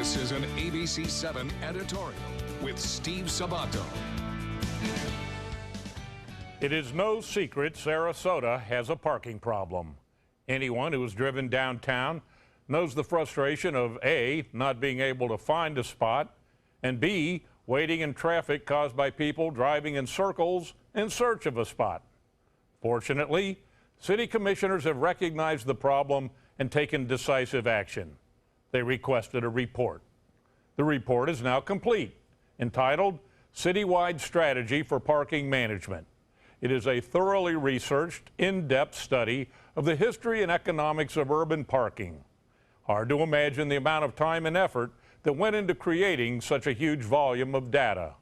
This is an ABC 7 editorial with Steve Sabato. It is no secret Sarasota has a parking problem. Anyone who has driven downtown knows the frustration of A, not being able to find a spot, and B, waiting in traffic caused by people driving in circles in search of a spot. Fortunately, city commissioners have recognized the problem and taken decisive action. They requested a report. The report is now complete, entitled Citywide Strategy for Parking Management. It is a thoroughly researched, in-depth study of the history and economics of urban parking. Hard to imagine the amount of time and effort that went into creating such a huge volume of data.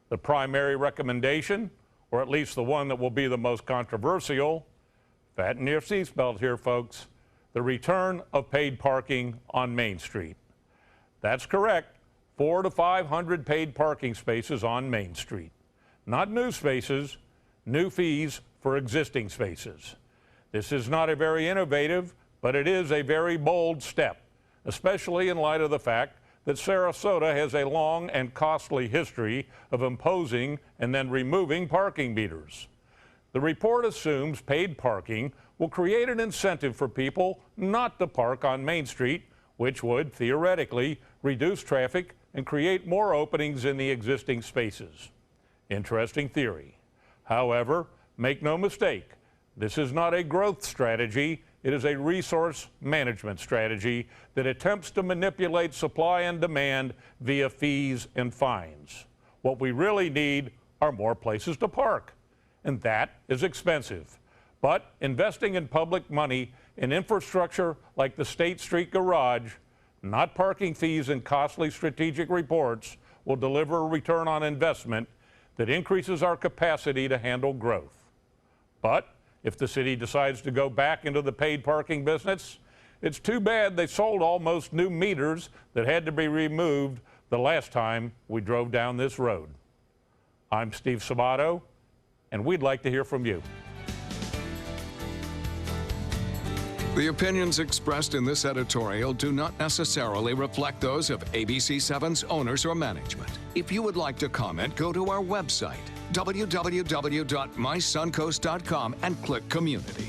The primary recommendation, or at least the one that will be the most controversial, fasten your seatbelt here, folks, the return of paid parking on Main Street. That's correct, 400 to 500 paid parking spaces on Main Street. Not new spaces, new fees for existing spaces. This is not a very innovative, but it is a very bold step, especially in light of the fact that Sarasota has a long and costly history of imposing and then removing parking meters. The report assumes paid parking will create an incentive for people not to park on Main Street, which would theoretically reduce traffic and create more openings in the existing spaces. Interesting theory. However, make no mistake, this is not a growth strategy. It is a resource management strategy that attempts to manipulate supply and demand via fees and fines. What we really need are more places to park, and that is expensive. But investing in public money in infrastructure like the State Street Garage, not parking fees and costly strategic reports, will deliver a return on investment that increases our capacity to handle growth. But if the city decides to go back into the paid parking business, it's too bad they sold almost new meters that had to be removed the last time we drove down this road. I'm Steve Sabato, and we'd like to hear from you. The opinions expressed in this editorial do not necessarily reflect those of ABC 7's owners or management. If you would like to comment, go to our website, www.mysuncoast.com, and click Community.